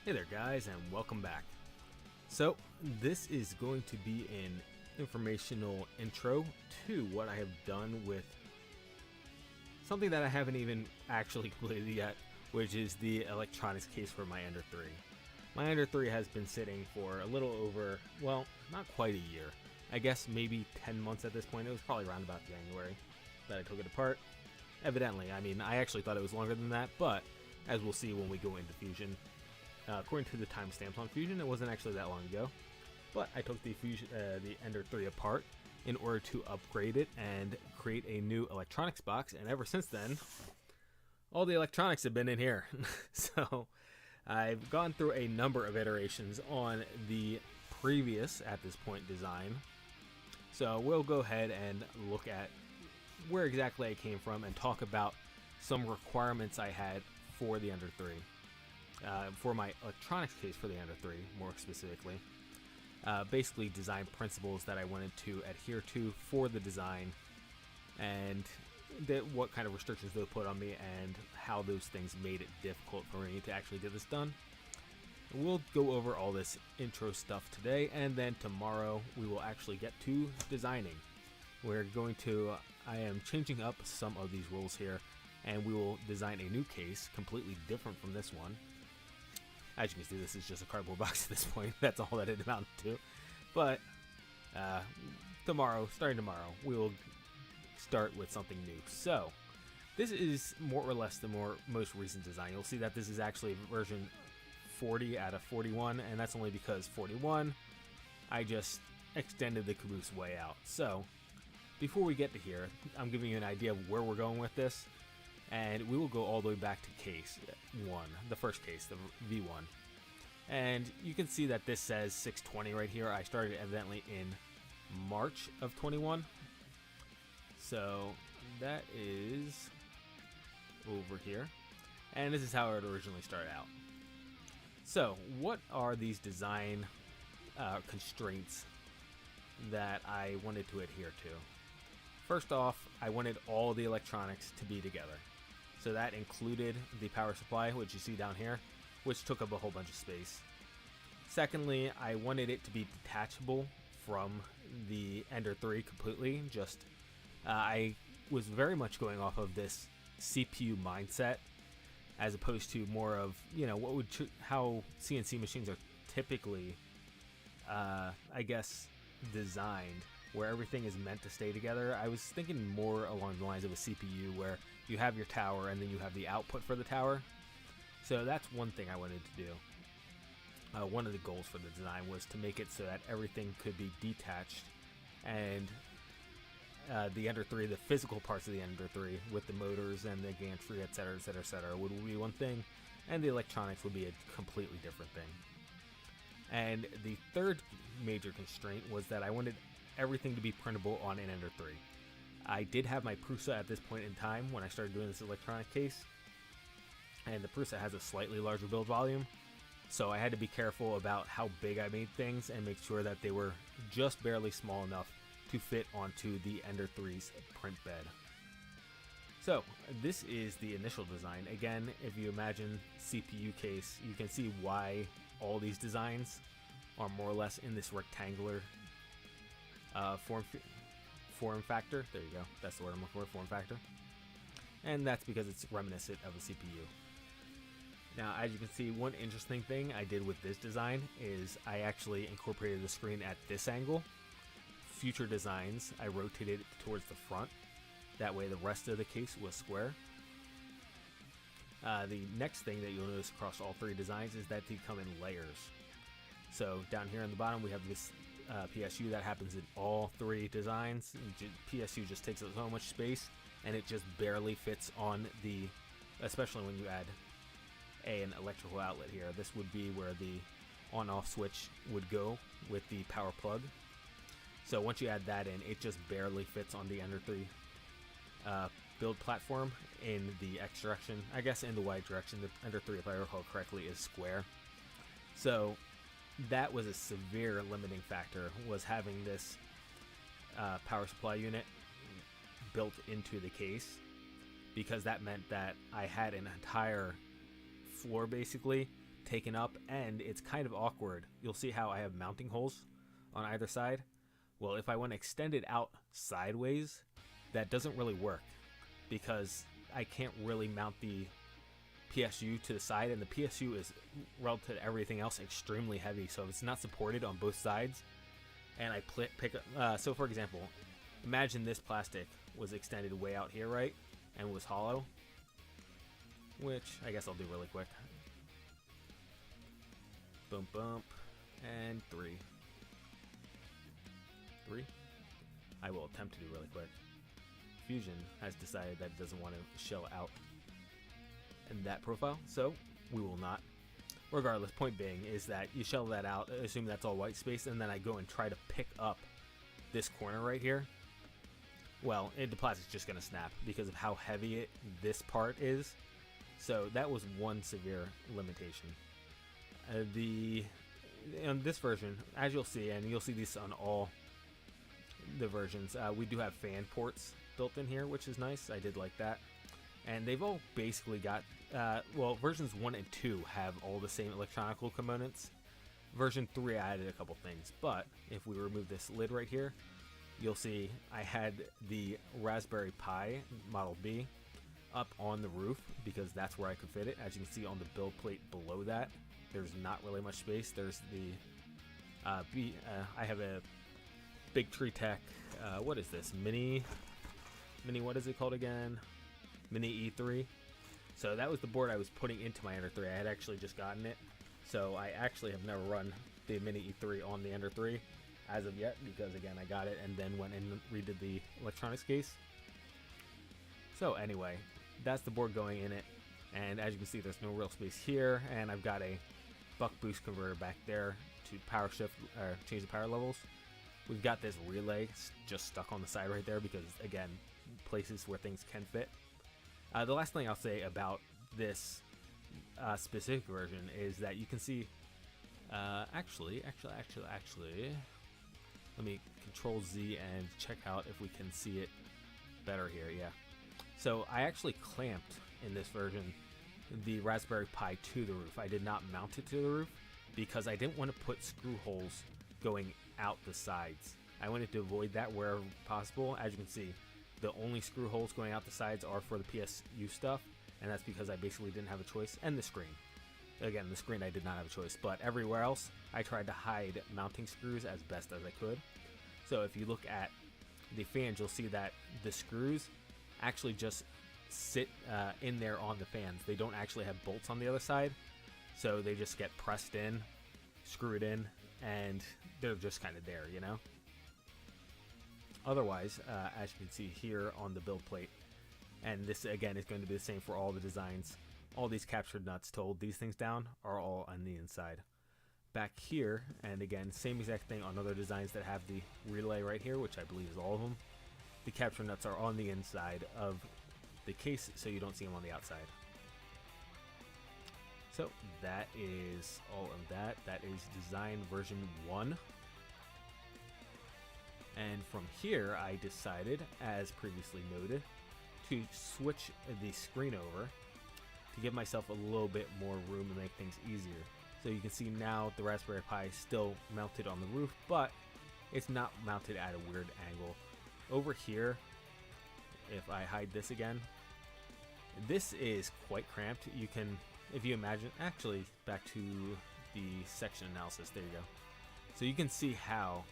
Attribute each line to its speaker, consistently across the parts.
Speaker 1: Hey there guys, and welcome back. So this is going to be an informational intro to what I have done with something that I haven't even actually completed yet, which is the electronics case for my Ender 3. My Ender 3 has been sitting for a little over, well, not quite a year. I guess maybe 10 months at this point. It was probably around about January that I took it apart. Evidently, I actually thought it was longer than that, but as we'll see when we go into Fusion, according to the timestamps on Fusion, it wasn't actually that long ago. But I took the Ender 3 apart in order to upgrade it and create a new electronics box, and ever since then, all the electronics have been in here. So I've gone through a number of iterations on the previous, at this point, design. So we'll go ahead and look at where exactly I came from and talk about some requirements I had for the Ender 3. For my electronics case for the Ender 3, more specifically. Basically design principles that I wanted to adhere to for the design, and what kind of restrictions they put on me, and how those things made it difficult for me to actually get this done. We'll go over all this intro stuff today, and then tomorrow we will actually get to designing. I am changing up some of these rules here, and we will design a new case completely different from this one. As you can see, this is just a cardboard box at this point. That's all that it amounted to. But starting tomorrow, we will start with something new. So this is more or less the most recent design. You'll see that this is actually version 40 out of 41, and that's only because 41, I just extended the caboose way out. So before we get to here, I'm giving you an idea of where we're going with this. And we will go all the way back to case 1, the first case, the V1. And you can see that this says 620 right here. I started evidently in March of 21. So that is over here. And this is how it originally started out. So what are these design constraints that I wanted to adhere to? First off, I wanted all the electronics to be together. So that included the power supply, which you see down here, which took up a whole bunch of space. Secondly, I wanted it to be detachable from the Ender 3 completely. I was very much going off of this CPU mindset, as opposed to more of, how CNC machines are typically, designed, where everything is meant to stay together. I was thinking more along the lines of a CPU, where you have your tower and then you have the output for the tower. So that's one thing I wanted to do. One of the goals for the design was to make it so that everything could be detached, and the Ender 3, the physical parts of the Ender 3 with the motors and the gantry, etc., etc., etc., would be one thing, and the electronics would be a completely different thing. And the third major constraint was that I wanted everything to be printable on an Ender 3. I did have my Prusa at this point in time when I started doing this electronic case, and the Prusa has a slightly larger build volume, so I had to be careful about how big I made things and make sure that they were just barely small enough to fit onto the Ender 3's print bed. So this is the initial design. Again, if you imagine CPU case, you can see why all these designs are more or less in this rectangular form factor. There you go. That's the word I'm looking for, form factor. And that's because it's reminiscent of a CPU. Now, as you can see, one interesting thing I did with this design is I actually incorporated the screen at this angle. Future designs, I rotated it towards the front. That way the rest of the case was square. The next thing that you'll notice across all three designs is that they come in layers. So down here on the bottom we have this PSU that happens in all three designs. PSU just takes up so much space, and it just barely fits on the, especially when you add an electrical outlet here. This would be where the on-off switch would go with the power plug. So once you add that in, it just barely fits on the Ender 3 build platform in the X direction. I guess in the Y direction. The Ender 3, if I recall correctly, is square. So that was a severe limiting factor, was having this power supply unit built into the case, because that meant that I had an entire floor basically taken up, and it's kind of awkward. You'll see how I have mounting holes on either side. Well, if I want to extend it out sideways, that doesn't really work because I can't really mount the PSU to the side, and the PSU is, relative to everything else, extremely heavy, so if it's not supported on both sides, and I pick up, so for example, imagine this plastic was extended way out here, right, and was hollow, which I guess I'll do really quick. Boom, bump, and 3. I will attempt to do really quick. Fusion has decided that it doesn't want to shell out in that profile, so we will not. Regardless, point being is that you shell that out, assume that's all white space, and then I go and try to pick up this corner right here. Well, the plastic's just going to snap because of how heavy this part is. So that was one severe limitation. On this version, as you'll see, and you'll see these on all the versions, we do have fan ports built in here, which is nice. I did like that. And they've all basically got, well, versions 1 and 2 have all the same electronical components. Version 3 I added a couple things, but if we remove this lid right here, you'll see I had the Raspberry Pi Model B up on the roof because that's where I could fit it. As you can see on the build plate below that, there's not really much space. There's the I have a Big Tree Tech, what is this, mini, what is it called again? Mini E3. So that was the board I was putting into my Ender 3. I had actually just gotten it, so I actually have never run the Mini E3 on the Ender 3 as of yet, because again, I got it and then went and redid the electronics case. So anyway, that's the board going in it, and as you can see, there's no real space here, and I've got a buck boost converter back there to power shift or change the power levels. We've got this relay just stuck on the side right there because, again, places where things can fit. The last thing I'll say about this specific version is that you can see, actually, let me Control Z and check out if we can see it better here. Yeah. So I actually clamped in this version the Raspberry Pi to the roof. I did not mount it to the roof because I didn't want to put screw holes going out the sides. I wanted to avoid that wherever possible. As you can see, the only screw holes going out the sides are for the PSU stuff, and that's because I basically didn't have a choice. And the screen. Again, the screen I did not have a choice, but everywhere else I tried to hide mounting screws as best as I could. So if you look at the fans, you'll see that the screws actually just sit in there on the fans. They don't actually have bolts on the other side, so they just get pressed in, screwed in, and they're just kind of there, you know? Otherwise, as you can see here on the build plate, and this again is going to be the same for all the designs, all these captured nuts to hold these things down are all on the inside. Back here, and again, same exact thing on other designs that have the relay right here, which I believe is all of them. The capture nuts are on the inside of the case, so you don't see them on the outside. So that is all of that. That is design version 1. And from here, I decided, as previously noted, to switch the screen over to give myself a little bit more room to make things easier. So you can see now the Raspberry Pi is still mounted on the roof, but it's not mounted at a weird angle. Over here, if I hide this again, this is quite cramped. You can, if you imagine, actually back to the section analysis, there you go. So you can see how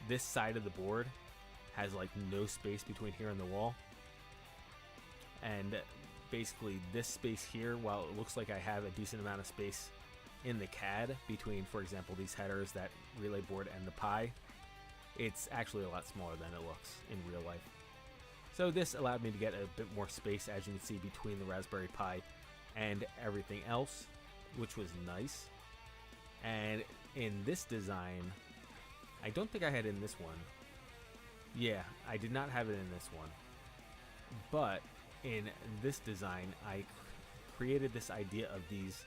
Speaker 1: this side of the board has like no space between here and the wall. And basically this space here, while it looks like I have a decent amount of space in the CAD between, for example, these headers, that relay board, and the Pi, it's actually a lot smaller than it looks in real life. So this allowed me to get a bit more space, as you can see, between the Raspberry Pi and everything else, which was nice. And in this design, I don't think I had it in this one. Yeah, I did not have it in this one. But in this design, I created this idea of these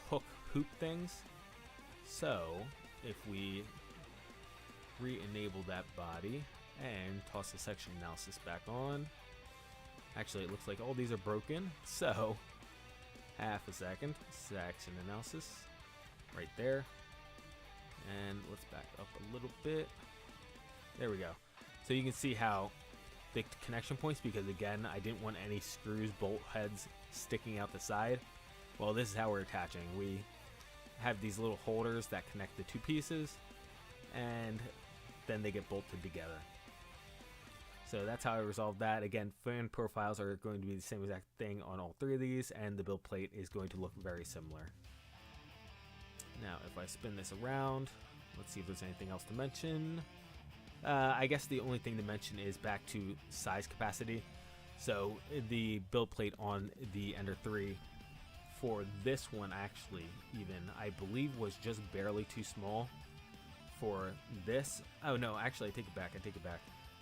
Speaker 1: hook hoop things. So if we re-enable that body and toss the section analysis back on, actually it looks like all these are broken. So half a second. Section analysis right there. And let's back up a little bit. There we go. So you can see how the connection points, because again, I didn't want any screws, bolt heads sticking out the side. Well, this is how we're attaching. We have these little holders that connect the two pieces, and then they get bolted together. So that's how I resolved that. Again, fan profiles are going to be the same exact thing on all three of these, and the build plate is going to look very similar. Now, if I spin this around, let's see if there's anything else to mention. I guess the only thing to mention is back to size capacity. So the build plate on the Ender 3 for this one actually even, I believe, was just barely too small for this. Oh no, actually I take it back.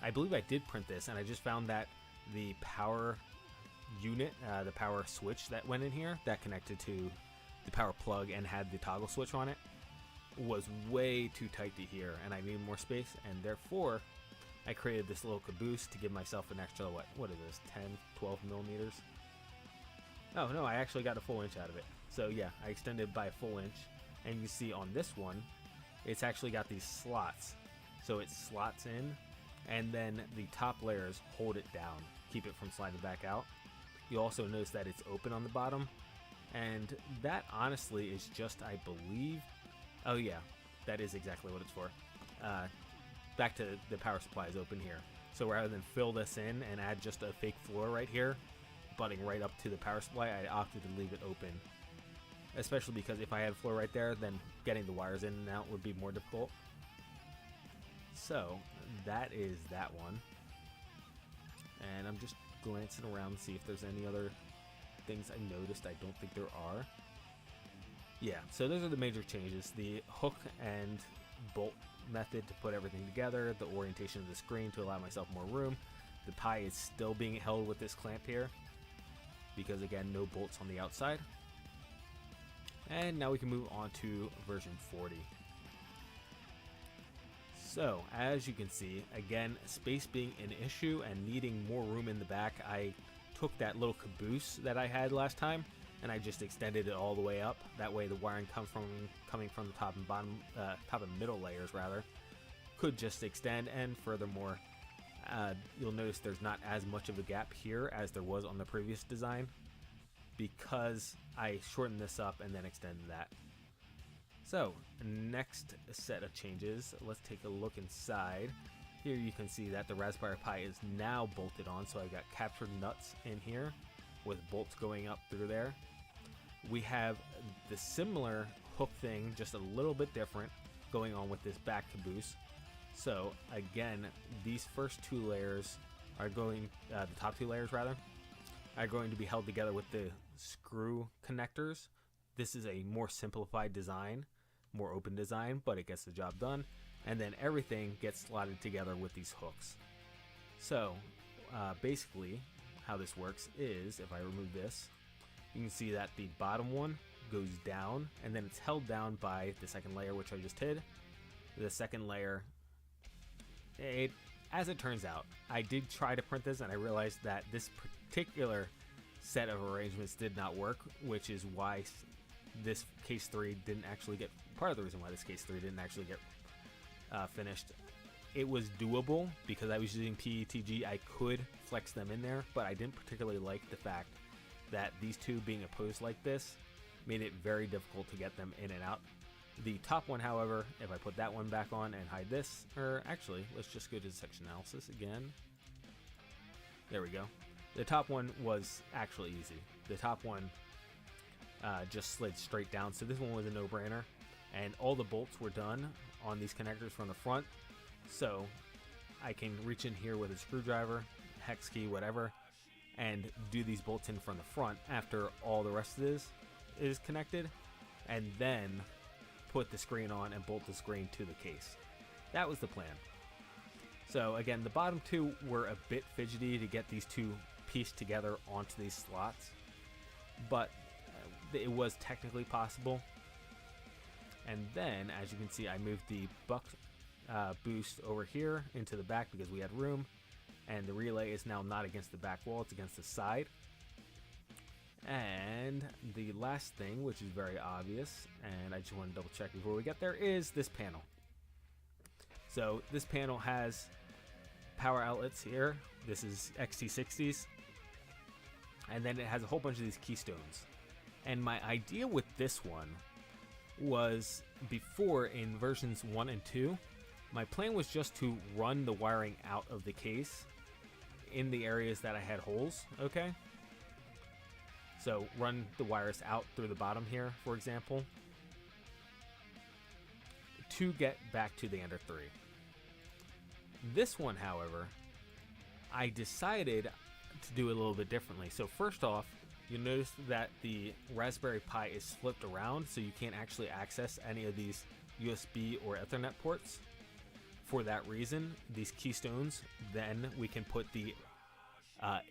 Speaker 1: I believe I did print this, and I just found that the power unit, the power switch that went in here that connected to the power plug and had the toggle switch on it, was way too tight to here, and I needed more space, and therefore I created this little caboose to give myself an extra, what is this, 10, 12 millimeters? Oh no, I actually got a full inch out of it. So yeah, I extended by a full inch, and you see on this one, it's actually got these slots. So it slots in, and then the top layers hold it down, keep it from sliding back out. You also notice that it's open on the bottom, and that honestly is just, I believe, oh yeah, that is exactly what it's for. Back to the power supply is open here. So rather than fill this in and add just a fake floor right here, butting right up to the power supply, I opted to leave it open. Especially because if I had a floor right there, then getting the wires in and out would be more difficult. So that is that one. And I'm just glancing around to see if there's any other things I noticed. I don't think there are. Yeah, so those are the major changes. The hook and bolt method to put everything together, the orientation of the screen to allow myself more room. The pie is still being held with this clamp here, because again, no bolts on the outside. And now we can move on to version 40. So, as you can see, again, space being an issue and needing more room in the back, I took that little caboose that I had last time, and I just extended it all the way up. That way the wiring coming from the top and bottom, top and middle layers rather, could just extend. And furthermore, you'll notice there's not as much of a gap here as there was on the previous design, because I shortened this up and then extended that. So, next set of changes, let's take a look inside. Here you can see that the Raspberry Pi is now bolted on, so I've got captured nuts in here with bolts going up through there. We have the similar hook thing, just a little bit different, going on with this back caboose. So again, these first two layers are going, the top two layers rather, are going to be held together with the screw connectors. This is a more simplified design, more open design, but it gets the job done. And then everything gets slotted together with these hooks. So basically how this works is, if I remove this, you can see that the bottom one goes down, and then it's held down by the second layer, which I just hid. The second layer, as it turns out, I did try to print this and I realized that this particular set of arrangements did not work, which is why this case 3 didn't actually get, part of the reason why this case 3 didn't actually get finished. It was doable because I was using PETG. I could flex them in there, but I didn't particularly like the fact that these two being opposed like this made it very difficult to get them in and out. The top one, however, if I put that one back on and hide this, or actually, let's just go to the section analysis again. There we go. The top one was actually easy. The top one just slid straight down, so this one was a no-brainer. And all the bolts were done on these connectors from the front, so I can reach in here with a screwdriver, hex key, whatever, and do these bolts in from the front after all the rest of this is connected, and then put the screen on and bolt the screen to the case. That was the plan. So again, the bottom two were a bit fidgety to get these two pieced together onto these slots, but it was technically possible. And then, as you can see, I moved the buck boost over here into the back because we had room, and the relay is now not against the back wall, it's against the side. And the last thing, which is very obvious, and I just want to double check before we get there, is this panel. So this panel has power outlets here. This is XT60s. And then it has a whole bunch of these keystones. And my idea with this one was, before in versions 1 and 2, my plan was just to run the wiring out of the case in the areas that I had holes, okay? So run the wires out through the bottom here, for example, to get back to the Ender 3. This one, however, I decided to do a little bit differently. So first off, you'll notice that the Raspberry Pi is flipped around, so you can't actually access any of these USB or Ethernet ports. For that reason, these keystones, then we can put the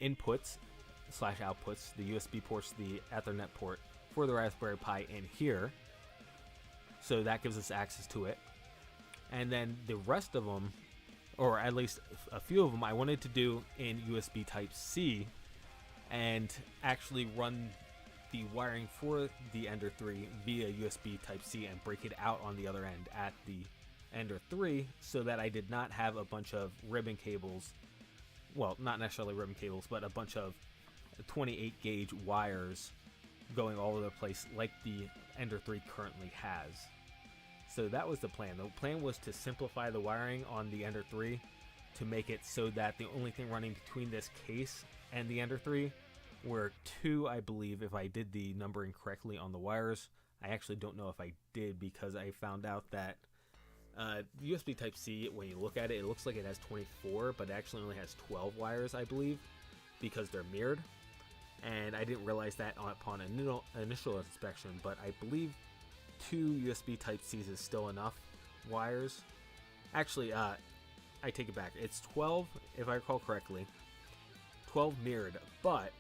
Speaker 1: inputs / outputs, the USB ports, the Ethernet port for the Raspberry Pi in here. So that gives us access to it. And then the rest of them, or at least a few of them, I wanted to do in USB Type-C and actually run the wiring for the Ender 3 via USB Type-C and break it out on the other end at the Ender 3, so that I did not have a bunch of ribbon cables, well, not necessarily ribbon cables, but a bunch of 28 gauge wires going all over the place like the Ender 3 currently has. So that was the plan. The plan was to simplify the wiring on the Ender 3 to make it so that the only thing running between this case and the Ender 3 were 2, I believe, if I did the numbering correctly on the wires. I actually don't know if I did, because I found out that USB Type-C, when you look at it, it looks like it has 24, but it actually only has 12 wires, I believe, because they're mirrored. And I didn't realize that upon initial inspection, but I believe 2 USB Type-Cs is still enough wires. Actually, I take it back. It's 12, if I recall correctly. 12 mirrored, but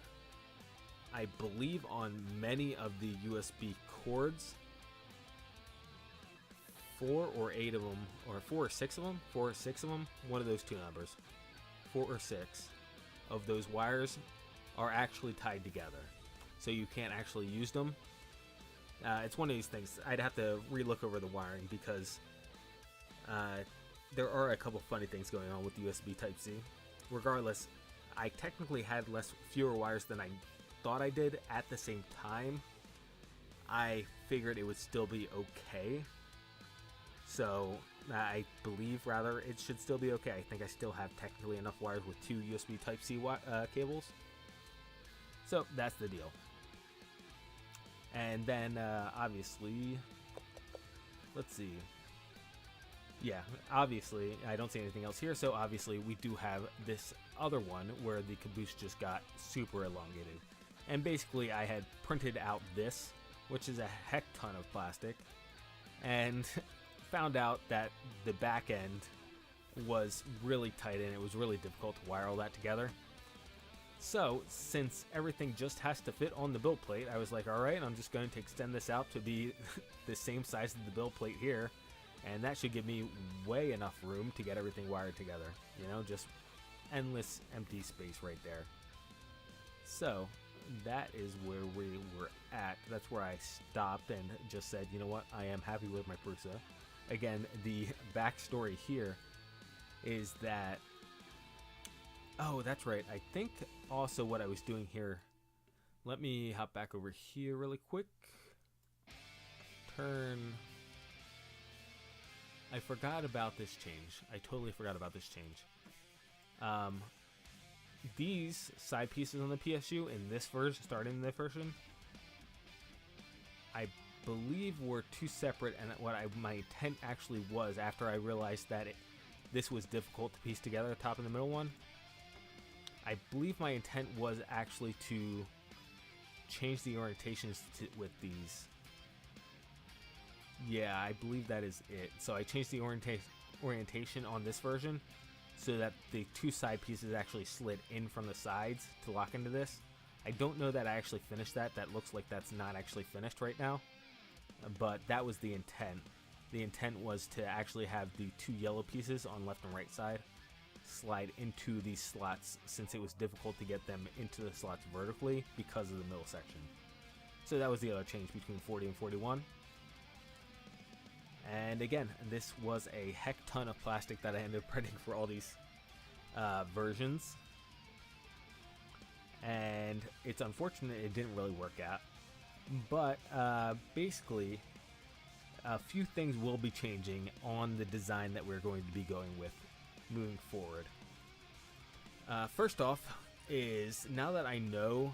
Speaker 1: I believe on many of the USB cords, 4 or 8 of them, or 4 or 6 of them, 4 or 6 of them, one of those two numbers, 4 or 6 of those wires are actually tied together, so you can't actually use them. It's one of these things. I'd have to re-look over the wiring, because there are a couple funny things going on with USB Type-C. Regardless, I technically had fewer wires than I thought I did. At the same time, I figured it would still be okay. So I believe, rather, it should still be okay. I think I still have technically enough wires with 2 USB Type-C cables. So that's the deal. And then, obviously, let's see. Yeah, obviously, I don't see anything else here. So obviously, we do have this other one where the caboose just got super elongated. And basically, I had printed out this, which is a heck ton of plastic, and found out that the back end was really tight and it was really difficult to wire all that together. So, since everything just has to fit on the build plate, I was like, alright, I'm just going to extend this out to be the same size as the build plate here, and that should give me way enough room to get everything wired together. You know, just endless empty space right there. So, that is where we were at. That's where I stopped and just said, you know what, I am happy with my Prusa. Again, the backstory here is that, oh, that's right, I think also what I was doing here, let me hop back over here really quick. I forgot about this change. I totally forgot about this change. These side pieces on the PSU in this version, starting in this version, I believe were 2 separate, and what my intent actually was, after I realized that this was difficult to piece together, the top and the middle one, I believe my intent was actually to change the orientations with these. Yeah, I believe that is it. So I changed the orientation on this version so that the 2 side pieces actually slid in from the sides to lock into this. I don't know that I actually finished that. That looks like that's not actually finished right now. But that was the intent. The intent was to actually have the 2 yellow pieces on left and right side slide into these slots, since it was difficult to get them into the slots vertically because of the middle section. So that was the other change between 40 and 41. And again, this was a heck ton of plastic that I ended up printing for all these versions. And it's unfortunate it didn't really work out. But basically, a few things will be changing on the design that we're going to be going with moving forward. First off is, now that I know,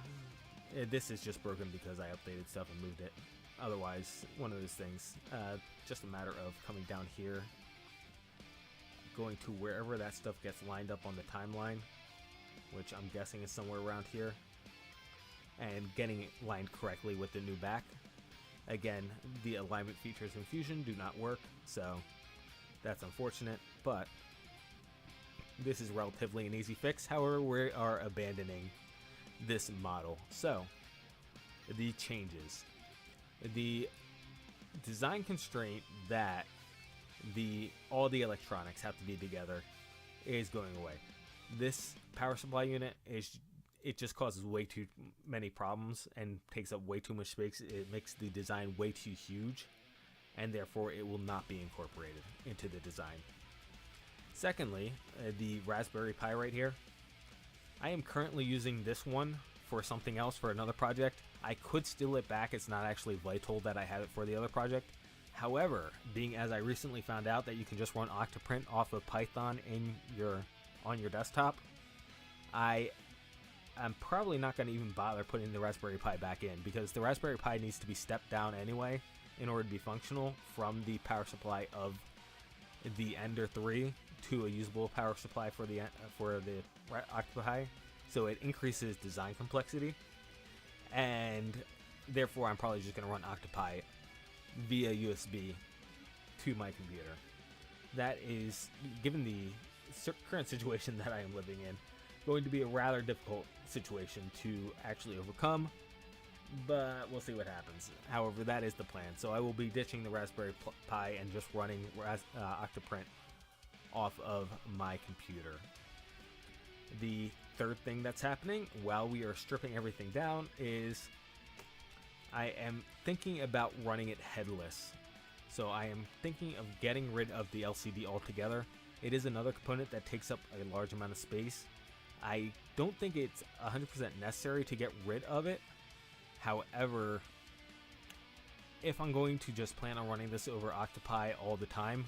Speaker 1: this is just broken because I updated stuff and moved it. Otherwise, one of those things, just a matter of coming down here, going to wherever that stuff gets lined up on the timeline, which I'm guessing is somewhere around here, and getting it lined correctly with the new back. Again, the alignment features in Fusion do not work, so that's unfortunate, but this is relatively an easy fix. However, we are abandoning this model. So, the changes. The design constraint that all the electronics have to be together is going away. This power supply unit it just causes way too many problems and takes up way too much space. It makes the design way too huge, and therefore it will not be incorporated into the design. Secondly, the Raspberry Pi right here. I am currently using this one for something else, for another project. I could steal it back. It's not actually vital that I have it for the other project. However, being as I recently found out that you can just run Octoprint off of Python on your desktop, I'm probably not going to even bother putting the Raspberry Pi back in, because the Raspberry Pi needs to be stepped down anyway in order to be functional from the power supply of the Ender 3 to a usable power supply for the Octopi. So it increases design complexity, and therefore I'm probably just going to run Octopi via USB to my computer. That is, given the current situation that I am living in, going to be a rather difficult situation to actually overcome, but we'll see what happens. However, that is the plan. So I will be ditching the Raspberry Pi and just running Octoprint off of my computer. The third thing that's happening while we are stripping everything down is I am thinking about running it headless. So I am thinking of getting rid of the LCD altogether. It is another component that takes up a large amount of space. I don't think it's 100% necessary to get rid of it. However, if I'm going to just plan on running this over Octopi all the time,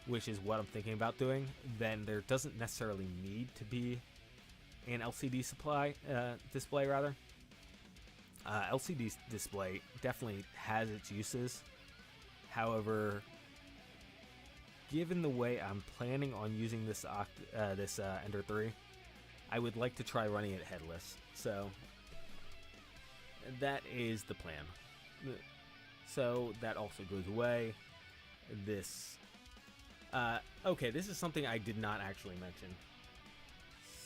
Speaker 1: which is what I'm thinking about doing, then there doesn't necessarily need to be an LCD display rather. LCD display definitely has its uses. However, given the way I'm planning on using this Ender 3, I would like to try running it headless. So that is the plan. So that also goes away. Okay, this is something I did not actually mention.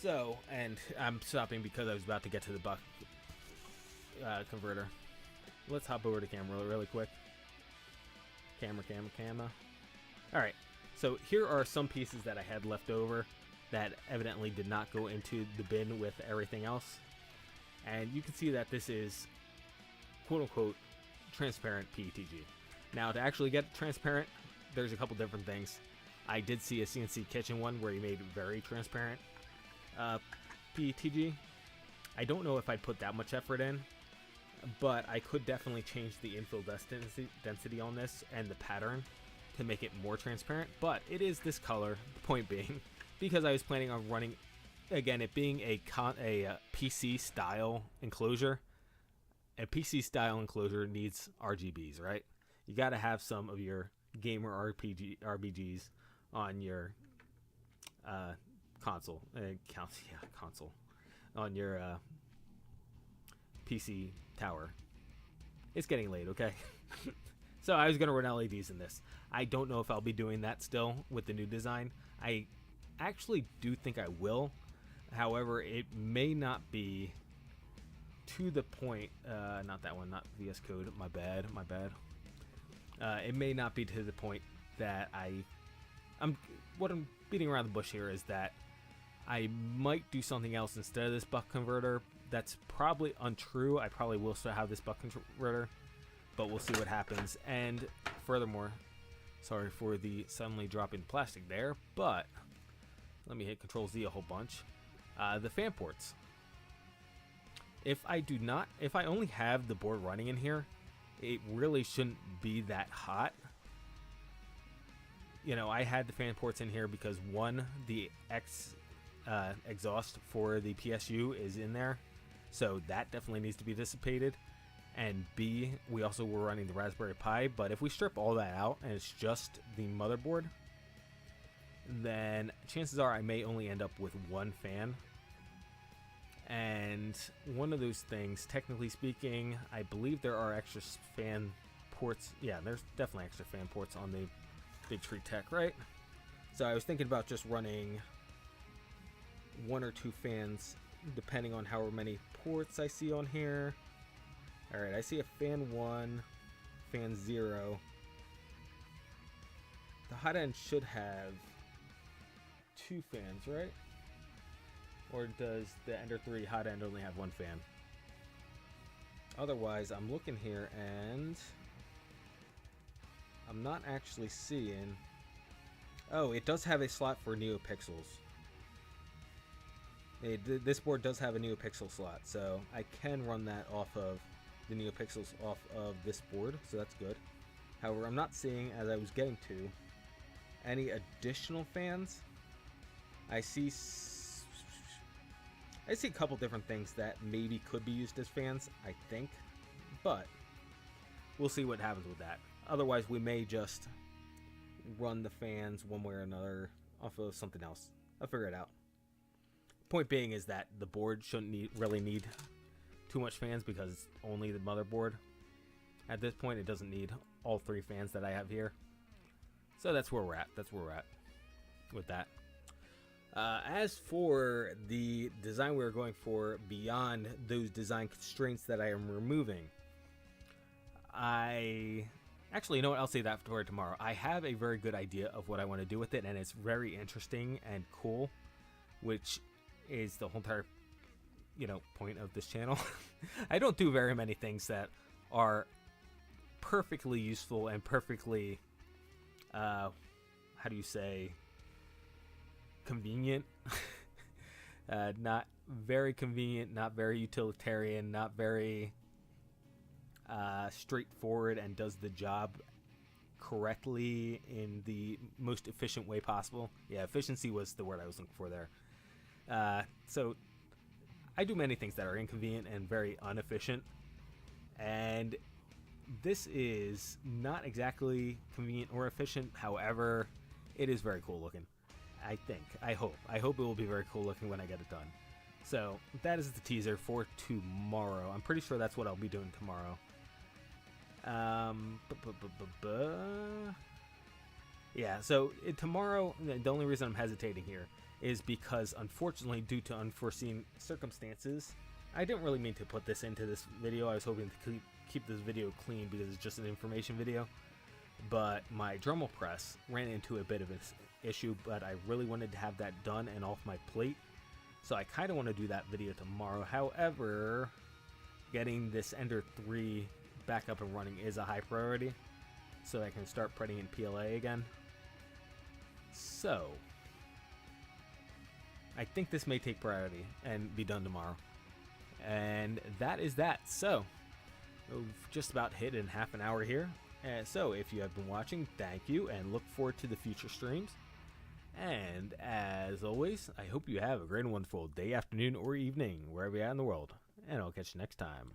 Speaker 1: So, and I'm stopping because I was about to get to the buck converter. Let's hop over to camera really quick. Camera. Alright, so here are some pieces that I had left over that evidently did not go into the bin with everything else. And you can see that this is quote-unquote transparent PETG. Now, to actually get transparent, there's a couple different things. I did see a CNC Kitchen one where he made very transparent PETG. I don't know if I'd put that much effort in, but I could definitely change the infill density on this and the pattern to make it more transparent. But it is this color, the point being, because I was planning on running, again, it being a PC style enclosure. A PC style enclosure needs RGBs, right? You got to have some of your gamer RBGs on your console on your PC tower. It's getting late, okay? So I was gonna run LEDs in this. I don't know if I'll be doing that still with the new design. I actually do think I will. However, it may not be to the point, not that one, not VS Code, my bad. It may not be to the point that what I'm beating around the bush here is that I might do something else instead of this buck converter, That's probably untrue. I probably will still have this buck converter, but we'll see what happens. And furthermore, sorry for the suddenly dropping plastic there, but let me hit Control Z a whole bunch. The fan ports. If I only have the board running in here, it really shouldn't be that hot. You know, I had the fan ports in here because one, the exhaust for the PSU is in there, so that definitely needs to be dissipated. And B, we also were running the Raspberry Pi, but if we strip all that out and it's just the motherboard, then chances are I may only end up with one fan. And one of those things, technically speaking, I believe there are extra fan ports. Yeah, there's definitely extra fan ports on the Big Tree Tech, right? So I was thinking about just running 1 or 2 fans, depending on how many ports I see on here. Alright, I see a fan 1, fan 0. The hot end should have 2 fans, right? Or does the Ender 3 hot end only have 1 fan? Otherwise, I'm looking here and I'm not actually seeing... Oh, it does have a slot for NeoPixels. This board does have a NeoPixel slot, so I can run that off of the NeoPixels off of this board, so that's good. However, I'm not seeing, as I was getting to, any additional fans. I see a couple different things that maybe could be used as fans, I think, but we'll see what happens with that. Otherwise, we may just run the fans one way or another off of something else. I'll figure it out. Point being is that the board shouldn't really need too much fans because it's only the motherboard. At this point, it doesn't need all 3 fans that I have here. So that's where we're at. That's where we're at with that. As for the design we're going for beyond those design constraints that I am removing, actually, you know what? I'll say that for tomorrow. I have a very good idea of what I want to do with it, and it's very interesting and cool, which is the whole entire, point of this channel. I don't do very many things that are perfectly useful and perfectly, how do you say, convenient. Not very convenient, not very utilitarian, not very straightforward and does the job correctly in the most efficient way possible. Yeah, efficiency was the word I was looking for there. So I do many things that are inconvenient and very inefficient, and this is not exactly convenient or efficient. However, it is very cool looking. I hope it will be very cool looking when I get it done. So that is the teaser for tomorrow. I'm pretty sure that's what I'll be doing tomorrow. Yeah, so tomorrow, the only reason I'm hesitating here is because, unfortunately, due to unforeseen circumstances, I didn't really mean to put this into this video. I was hoping to keep this video clean because it's just an information video. But my Dremel press ran into a bit of an issue, but I really wanted to have that done and off my plate. So I kind of want to do that video tomorrow. However, getting this Ender 3 back up and running is a high priority, so I can start printing in PLA again. So I think this may take priority and be done tomorrow. And that is that. So we've just about hit in half an hour here. So if you have been watching, thank you, and look forward to the future streams. And as always, I hope you have a great and wonderful day, afternoon, or evening, wherever you're at in the world. And I'll catch you next time.